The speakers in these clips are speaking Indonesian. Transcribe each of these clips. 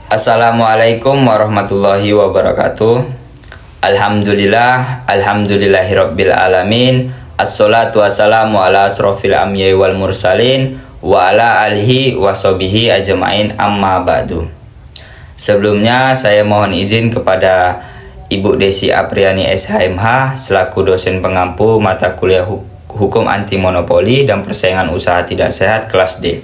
Assalamualaikum warahmatullahi wabarakatuh. Alhamdulillahirabbil alamin. Assalatu wassalamu ala asrofil anbiya'i wal mursalin wa ala alihi wa sahbihi ajmain, amma ba'du. Sebelumnya saya mohon izin kepada Ibu Desi Apriani SHMH selaku dosen pengampu mata kuliah Hukum Anti Monopoli dan Persaingan Usaha Tidak Sehat kelas D.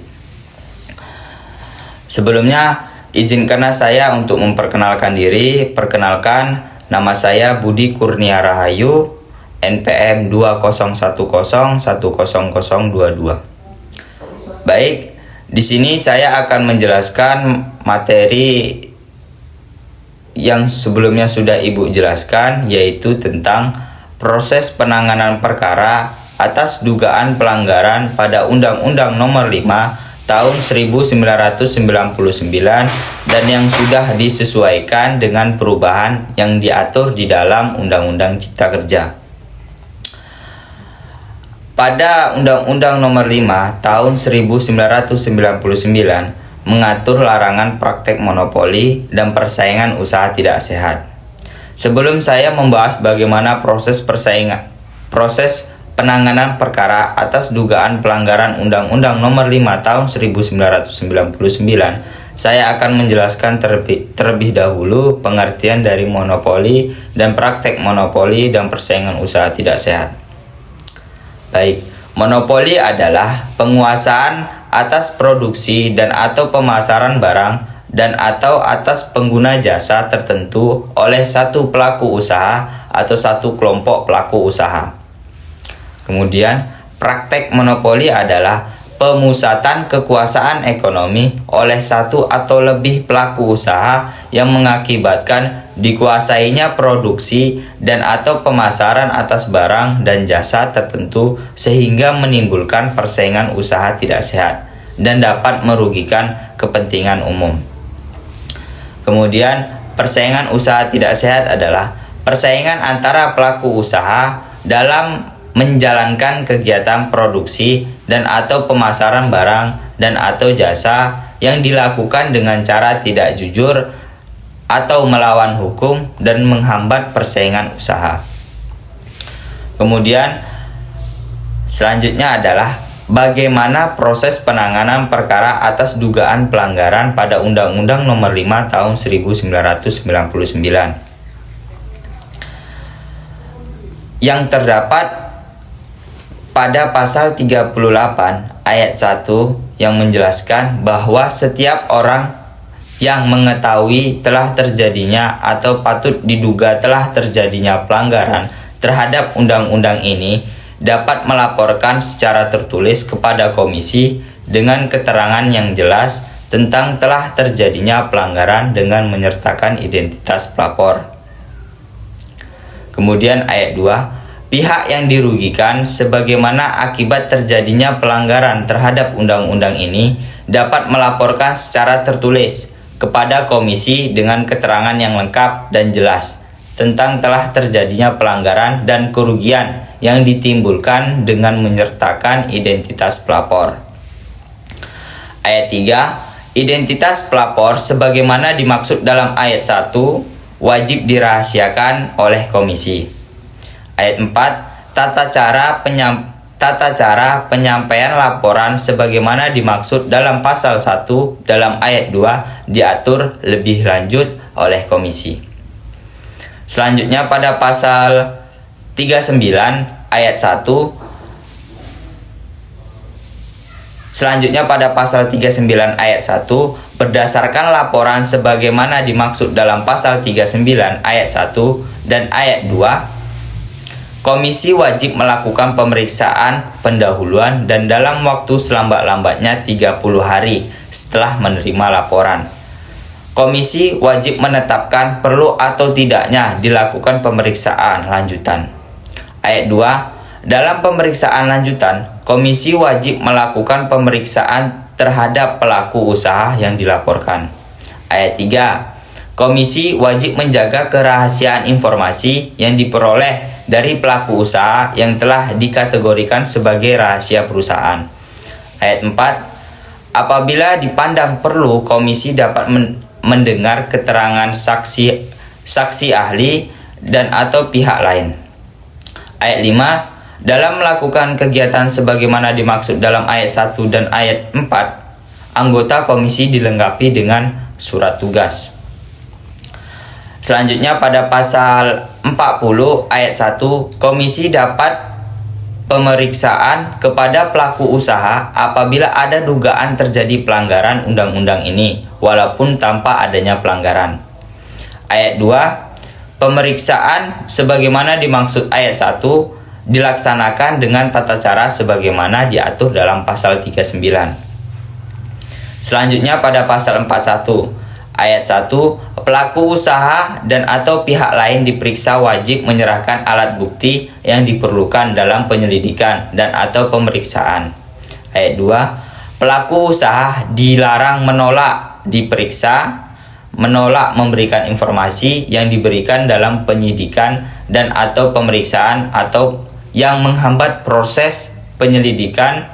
Sebelumnya izinkanlah saya untuk memperkenalkan diri. Perkenalkan, nama saya Budi Kurnia Rahayu, NPM 2010100022. Baik, di sini saya akan menjelaskan materi yang sebelumnya sudah Ibu jelaskan, yaitu tentang proses penanganan perkara atas dugaan pelanggaran pada Undang-Undang Nomor 5 Tahun 1999 dan yang sudah disesuaikan dengan perubahan yang diatur di dalam Undang-Undang Cipta Kerja. Pada Undang-Undang Nomor 5 Tahun 1999 mengatur larangan praktek monopoli dan persaingan usaha tidak sehat. Sebelum saya membahas bagaimana proses penanganan perkara atas dugaan pelanggaran Undang-Undang Nomor 5 Tahun 1999, saya akan menjelaskan terlebih dahulu pengertian dari monopoli dan praktek monopoli dan persaingan usaha tidak sehat. Baik, monopoli adalah penguasaan atas produksi dan atau pemasaran barang dan atau atas pengguna jasa tertentu oleh satu pelaku usaha atau satu kelompok pelaku usaha. Kemudian, praktek monopoli adalah pemusatan kekuasaan ekonomi oleh satu atau lebih pelaku usaha yang mengakibatkan dikuasainya produksi dan atau pemasaran atas barang dan jasa tertentu sehingga menimbulkan persaingan usaha tidak sehat dan dapat merugikan kepentingan umum. Kemudian, persaingan usaha tidak sehat adalah persaingan antara pelaku usaha dalam menjalankan kegiatan produksi dan atau pemasaran barang dan atau jasa yang dilakukan dengan cara tidak jujur atau melawan hukum dan menghambat persaingan usaha. Kemudian selanjutnya adalah bagaimana proses penanganan perkara atas dugaan pelanggaran pada Undang-Undang Nomor 5 Tahun 1999 yang terdapat pada pasal 38 ayat 1 yang menjelaskan bahwa setiap orang yang mengetahui telah terjadinya atau patut diduga telah terjadinya pelanggaran terhadap undang-undang ini dapat melaporkan secara tertulis kepada komisi dengan keterangan yang jelas tentang telah terjadinya pelanggaran dengan menyertakan identitas pelapor. Kemudian ayat 2, pihak yang dirugikan sebagaimana akibat terjadinya pelanggaran terhadap undang-undang ini dapat melaporkan secara tertulis kepada komisi dengan keterangan yang lengkap dan jelas tentang telah terjadinya pelanggaran dan kerugian yang ditimbulkan dengan menyertakan identitas pelapor. Ayat 3, identitas pelapor sebagaimana dimaksud dalam ayat 1 wajib dirahasiakan oleh komisi. Ayat 4, tata cara penyampaian laporan sebagaimana dimaksud dalam pasal 1 dalam ayat 2 diatur lebih lanjut oleh komisi. Selanjutnya pada pasal 39 ayat 1 berdasarkan laporan sebagaimana dimaksud dalam pasal 39 ayat 1 dan ayat 2, komisi wajib melakukan pemeriksaan pendahuluan dan dalam waktu selambat-lambatnya 30 hari setelah menerima laporan. Komisi wajib menetapkan perlu atau tidaknya dilakukan pemeriksaan lanjutan. Ayat 2, dalam pemeriksaan lanjutan, komisi wajib melakukan pemeriksaan terhadap pelaku usaha yang dilaporkan. Ayat 3, komisi wajib menjaga kerahasiaan informasi yang diperoleh dari pelaku usaha yang telah dikategorikan sebagai rahasia perusahaan. Ayat 4, apabila dipandang perlu, komisi dapat mendengar keterangan saksi ahli dan atau pihak lain. Ayat 5, dalam melakukan kegiatan sebagaimana dimaksud dalam ayat 1 dan ayat 4, anggota komisi dilengkapi dengan surat tugas. Selanjutnya pada pasal 40 ayat 1, komisi dapat pemeriksaan kepada pelaku usaha apabila ada dugaan terjadi pelanggaran undang-undang ini, walaupun tanpa adanya pelanggaran. Ayat 2, pemeriksaan sebagaimana dimaksud ayat 1 dilaksanakan dengan tata cara sebagaimana diatur dalam pasal 39. Selanjutnya pada pasal 41 ayat 1, pelaku usaha dan atau pihak lain diperiksa wajib menyerahkan alat bukti yang diperlukan dalam penyelidikan dan atau pemeriksaan. Ayat 2, pelaku usaha dilarang menolak diperiksa, menolak memberikan informasi yang diberikan dalam penyidikan dan atau pemeriksaan atau yang menghambat proses penyelidikan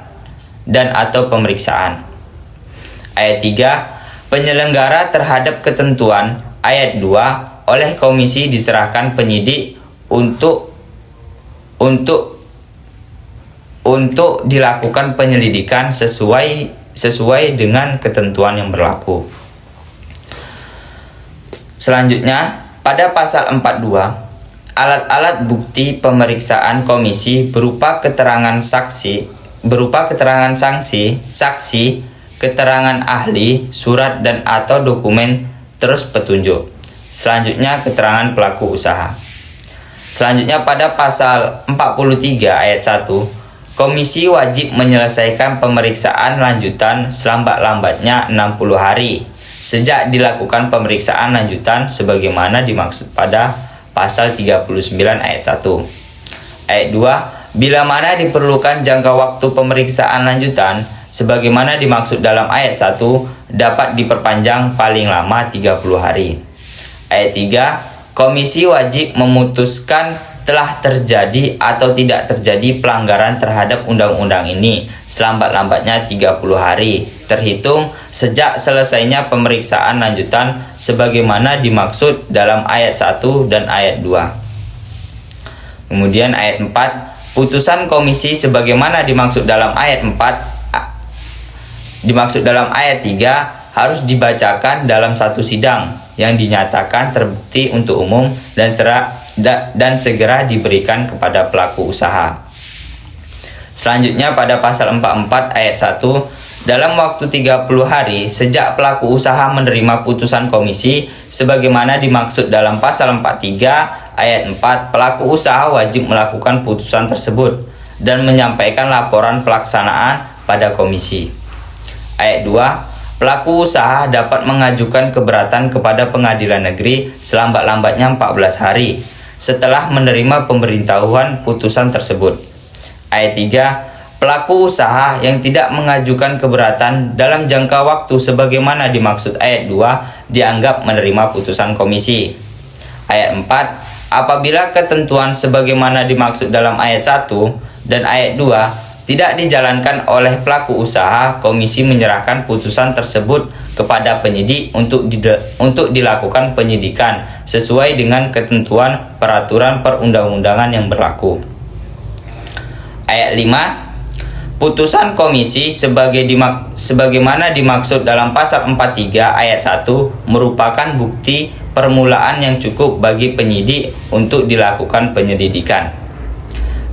dan atau pemeriksaan. Ayat 3, penyelenggara terhadap ketentuan ayat 2 oleh komisi diserahkan penyidik untuk dilakukan penyelidikan sesuai dengan ketentuan yang berlaku. Selanjutnya, pada pasal 42, alat-alat bukti pemeriksaan komisi berupa keterangan saksi, keterangan ahli, surat dan atau dokumen terus petunjuk. Selanjutnya keterangan pelaku usaha. Selanjutnya pada pasal 43 ayat 1, komisi wajib menyelesaikan pemeriksaan lanjutan selambat-lambatnya 60 hari sejak dilakukan pemeriksaan lanjutan sebagaimana dimaksud pada pasal 39 ayat 1. Ayat 2, bila mana diperlukan jangka waktu pemeriksaan lanjutan sebagaimana dimaksud dalam ayat 1 dapat diperpanjang paling lama 30 hari. Ayat 3, komisi wajib memutuskan telah terjadi atau tidak terjadi pelanggaran terhadap undang-undang ini selambat-lambatnya 30 hari terhitung sejak selesainya pemeriksaan lanjutan sebagaimana dimaksud dalam ayat 1 dan ayat 2. Kemudian ayat 4, putusan komisi sebagaimana dimaksud dalam ayat 3 harus dibacakan dalam satu sidang yang dinyatakan terbukti untuk umum dan segera diberikan kepada pelaku usaha. Selanjutnya pada pasal 44 ayat 1, dalam waktu 30 hari sejak pelaku usaha menerima putusan komisi sebagaimana dimaksud dalam pasal 43 ayat 4, pelaku usaha wajib melakukan putusan tersebut dan menyampaikan laporan pelaksanaan pada komisi. Ayat 2, pelaku usaha dapat mengajukan keberatan kepada pengadilan negeri selambat-lambatnya 14 hari setelah menerima pemberitahuan putusan tersebut. Ayat 3, pelaku usaha yang tidak mengajukan keberatan dalam jangka waktu sebagaimana dimaksud ayat 2 dianggap menerima putusan komisi. Ayat 4, apabila ketentuan sebagaimana dimaksud dalam ayat 1 dan ayat 2 tidak dijalankan oleh pelaku usaha, komisi menyerahkan putusan tersebut kepada penyidik untuk dilakukan penyidikan sesuai dengan ketentuan peraturan perundang-undangan yang berlaku. Ayat 5, putusan komisi sebagaimana dimaksud dalam pasal 43 ayat 1 merupakan bukti permulaan yang cukup bagi penyidik untuk dilakukan penyelidikan.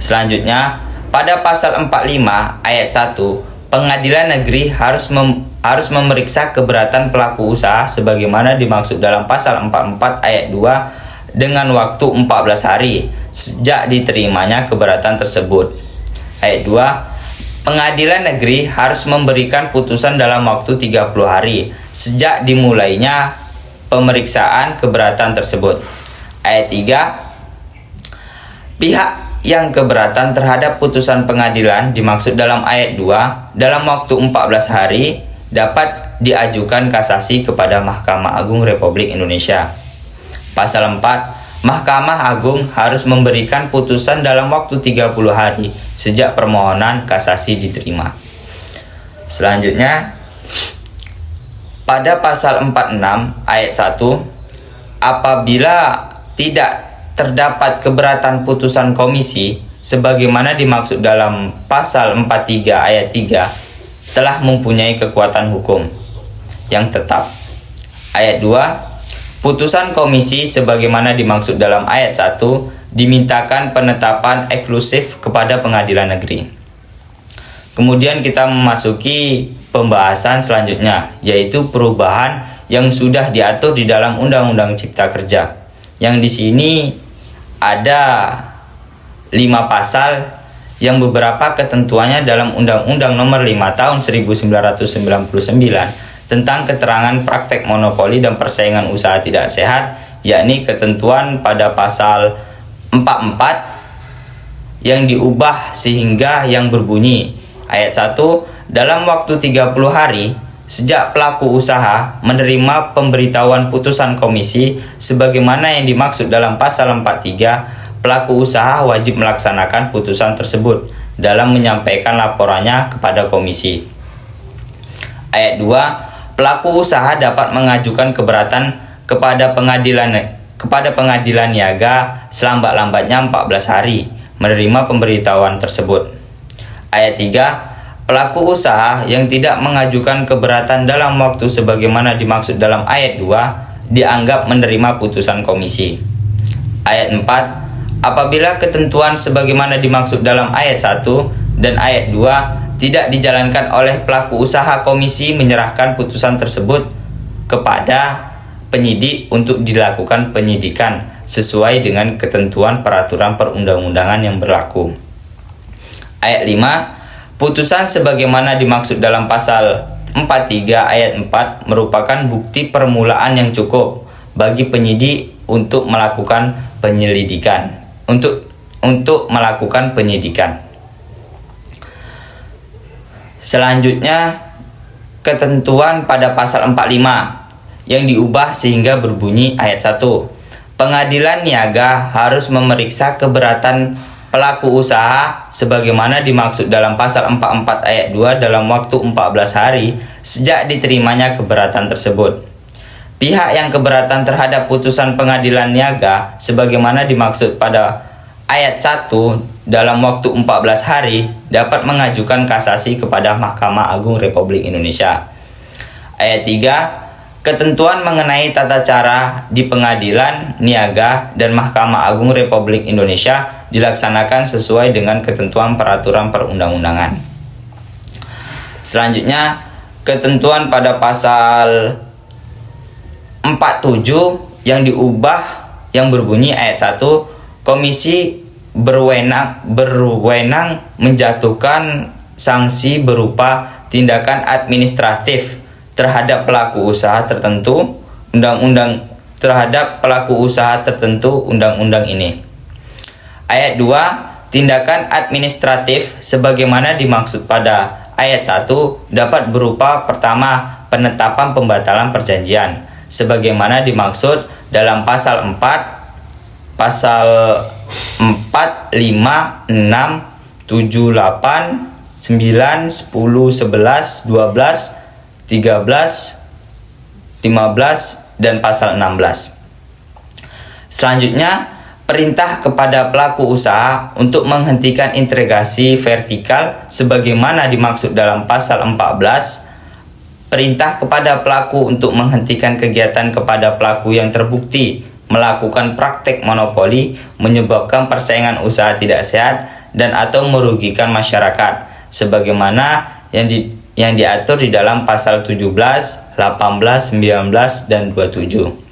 Selanjutnya, pada pasal 45 ayat 1, pengadilan negeri harus memeriksa keberatan pelaku usaha sebagaimana dimaksud dalam pasal 44 ayat 2 dengan waktu 14 hari sejak diterimanya keberatan tersebut. Ayat 2, pengadilan negeri harus memberikan putusan dalam waktu 30 hari sejak dimulainya pemeriksaan keberatan tersebut. Ayat 3, pihak yang keberatan terhadap putusan pengadilan dimaksud dalam ayat 2 dalam waktu 14 hari dapat diajukan kasasi kepada Mahkamah Agung Republik Indonesia. Pasal 4, Mahkamah Agung harus memberikan putusan dalam waktu 30 hari sejak permohonan kasasi diterima. Selanjutnya, Pada pasal 46 ayat 1, apabila tidak terdapat keberatan putusan komisi sebagaimana dimaksud dalam pasal 43 ayat 3 telah mempunyai kekuatan hukum yang tetap. Ayat 2, putusan komisi sebagaimana dimaksud dalam ayat 1 dimintakan penetapan eksklusif kepada pengadilan negeri. Kemudian kita memasuki pembahasan selanjutnya, yaitu perubahan yang sudah diatur di dalam Undang-Undang Cipta Kerja. Yang di sini ada 5 pasal yang beberapa ketentuannya dalam Undang-Undang Nomor 5 Tahun 1999 tentang keterangan praktek monopoli dan persaingan usaha tidak sehat, yakni ketentuan pada pasal 44 yang diubah sehingga yang berbunyi ayat 1, dalam waktu 30 hari sejak pelaku usaha menerima pemberitahuan putusan komisi sebagaimana yang dimaksud dalam pasal 43, pelaku usaha wajib melaksanakan putusan tersebut dalam menyampaikan laporannya kepada komisi. Ayat 2, pelaku usaha dapat mengajukan keberatan kepada pengadilan niaga selambat-lambatnya 14 hari menerima pemberitahuan tersebut. Ayat 3, pelaku usaha yang tidak mengajukan keberatan dalam waktu sebagaimana dimaksud dalam ayat 2 dianggap menerima putusan komisi. Ayat 4, apabila ketentuan sebagaimana dimaksud dalam ayat 1 dan ayat 2 tidak dijalankan oleh pelaku usaha, komisi menyerahkan putusan tersebut kepada penyidik untuk dilakukan penyidikan sesuai dengan ketentuan peraturan perundang-undangan yang berlaku. Ayat 5, putusan sebagaimana dimaksud dalam pasal 43 ayat 4 merupakan bukti permulaan yang cukup bagi penyidik untuk melakukan penyelidikan. Untuk melakukan penyidikan. Selanjutnya, ketentuan pada pasal 45 yang diubah sehingga berbunyi ayat 1. Pengadilan niaga harus memeriksa keberatan pelaku usaha sebagaimana dimaksud dalam pasal 44 ayat 2 dalam waktu 14 hari sejak diterimanya keberatan tersebut. Pihak yang keberatan terhadap putusan pengadilan niaga sebagaimana dimaksud pada ayat 1 dalam waktu 14 hari dapat mengajukan kasasi kepada Mahkamah Agung Republik Indonesia. Ayat 3, ketentuan mengenai tata cara di pengadilan niaga dan Mahkamah Agung Republik Indonesia dilaksanakan sesuai dengan ketentuan peraturan perundang-undangan. Selanjutnya, ketentuan pada pasal 47 yang diubah yang berbunyi ayat 1, komisi berwenang menjatuhkan sanksi berupa tindakan administratif terhadap pelaku usaha tertentu undang-undang ini. Ayat 2, tindakan administratif sebagaimana dimaksud pada ayat 1 dapat berupa pertama, penetapan pembatalan perjanjian sebagaimana dimaksud dalam pasal 4, pasal 4, 5, 6, 7, 8, 9, 10, 11, 12, 13, 15, dan pasal 16. Selanjutnya, perintah kepada pelaku usaha untuk menghentikan integrasi vertikal sebagaimana dimaksud dalam pasal 14. Perintah kepada pelaku untuk menghentikan kegiatan kepada pelaku yang terbukti melakukan praktek monopoli menyebabkan persaingan usaha tidak sehat dan atau merugikan masyarakat sebagaimana yang diatur di dalam pasal 17, 18, 19, dan 27.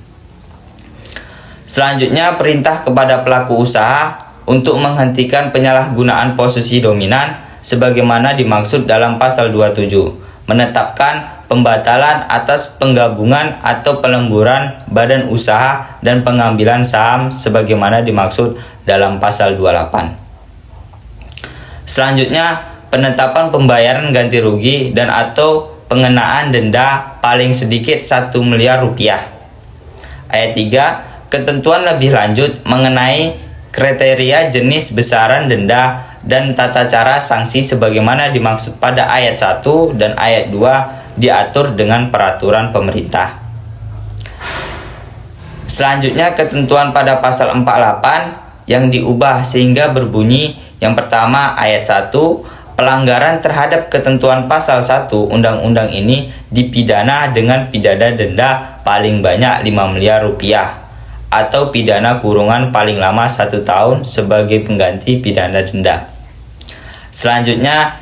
Selanjutnya, perintah kepada pelaku usaha untuk menghentikan penyalahgunaan posisi dominan sebagaimana dimaksud dalam pasal 27, menetapkan pembatalan atas penggabungan atau pelemburan badan usaha dan pengambilan saham sebagaimana dimaksud dalam pasal 28. Selanjutnya, penetapan pembayaran ganti rugi dan atau pengenaan denda paling sedikit 1 miliar rupiah. Ayat 3, ketentuan lebih lanjut mengenai kriteria jenis besaran denda dan tata cara sanksi sebagaimana dimaksud pada ayat 1 dan ayat 2 diatur dengan peraturan pemerintah. Selanjutnya ketentuan pada pasal 48 yang diubah sehingga berbunyi yang pertama ayat 1, pelanggaran terhadap ketentuan pasal 1 undang-undang ini dipidana dengan pidana denda paling banyak 5 miliar rupiah atau pidana kurungan paling lama 1 tahun sebagai pengganti pidana denda. Selanjutnya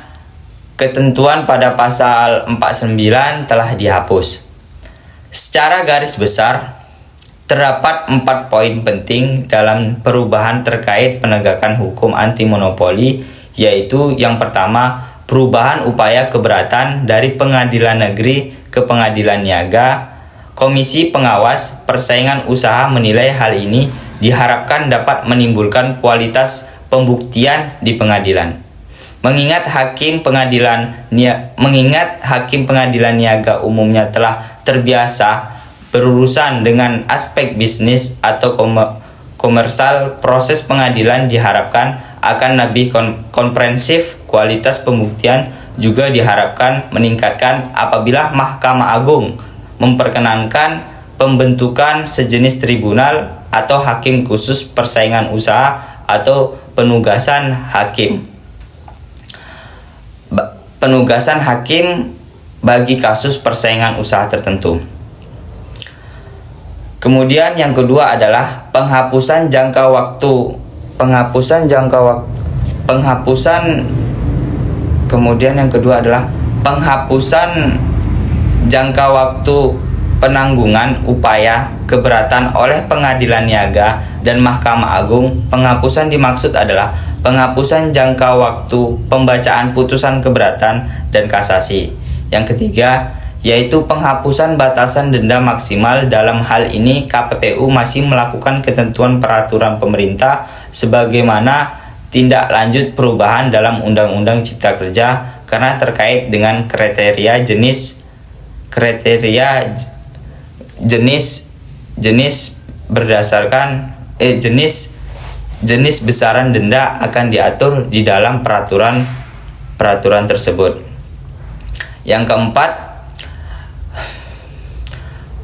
ketentuan pada pasal 49 telah dihapus. Secara garis besar terdapat 4 poin penting dalam perubahan terkait penegakan hukum anti monopoli, yaitu yang pertama, perubahan upaya keberatan dari pengadilan negeri ke pengadilan niaga. Komisi Pengawas Persaingan Usaha menilai hal ini diharapkan dapat menimbulkan kualitas pembuktian di pengadilan. Mengingat hakim pengadilan niaga umumnya telah terbiasa berurusan dengan aspek bisnis atau komersial, proses pengadilan diharapkan akan lebih komprehensif. Kualitas pembuktian juga diharapkan meningkatkan apabila Mahkamah Agung memperkenankan pembentukan sejenis tribunal atau hakim khusus persaingan usaha atau penugasan hakim bagi kasus persaingan usaha tertentu. Kemudian yang kedua adalah penghapusan jangka waktu penanggungan upaya keberatan oleh pengadilan niaga dan Mahkamah Agung. Penghapusan dimaksud adalah penghapusan jangka waktu pembacaan putusan keberatan dan kasasi. Yang ketiga yaitu penghapusan batasan denda maksimal. Dalam hal ini KPPU masih melakukan ketentuan peraturan pemerintah sebagaimana tindak lanjut perubahan dalam Undang-Undang Cipta Kerja karena terkait dengan kriteria jenis besaran denda akan diatur di dalam peraturan tersebut. Yang keempat,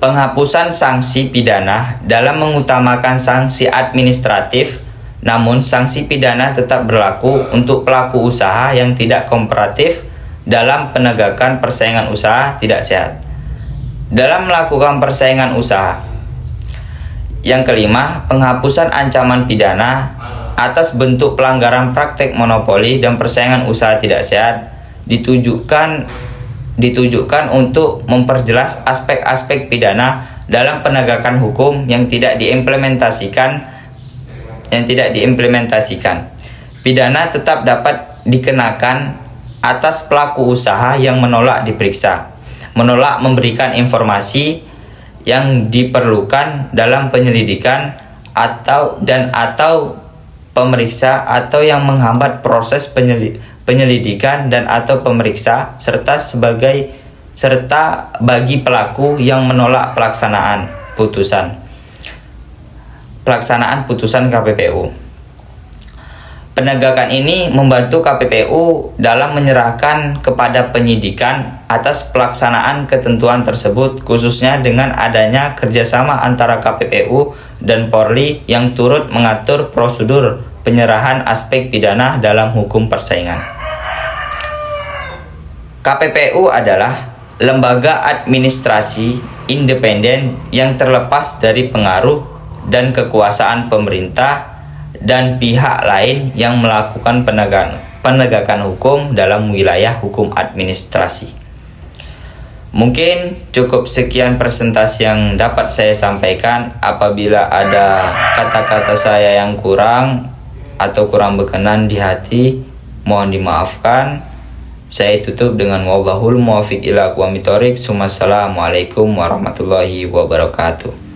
penghapusan sanksi pidana dalam mengutamakan sanksi administratif, namun sanksi pidana tetap berlaku untuk pelaku usaha yang tidak kooperatif dalam penegakan persaingan usaha tidak sehat dalam melakukan persaingan usaha. Yang kelima, penghapusan ancaman pidana atas bentuk pelanggaran praktek monopoli dan persaingan usaha tidak sehat ditujukan untuk memperjelas aspek-aspek pidana dalam penegakan hukum yang tidak diimplementasikan. Pidana tetap dapat dikenakan atas pelaku usaha yang menolak diperiksa, menolak memberikan informasi yang diperlukan dalam penyelidikan atau pemeriksa, atau yang menghambat proses penyelidikan dan atau pemeriksa, serta bagi pelaku yang menolak pelaksanaan putusan KPPU. Penegakan ini membantu KPPU dalam menyerahkan kepada penyidikan atas pelaksanaan ketentuan tersebut, khususnya dengan adanya kerjasama antara KPPU dan Polri yang turut mengatur prosedur penyerahan aspek pidana dalam hukum persaingan. KPPU adalah lembaga administrasi independen yang terlepas dari pengaruh dan kekuasaan pemerintah dan pihak lain yang melakukan penegakan hukum dalam wilayah hukum administrasi. Mungkin cukup sekian presentasi yang dapat saya sampaikan. Apabila ada kata-kata saya yang kurang atau kurang berkenan di hati, mohon dimaafkan. Saya tutup dengan wallahul muwaffiq ila aqwamit thoriq. Wassalamualaikum warahmatullahi wabarakatuh.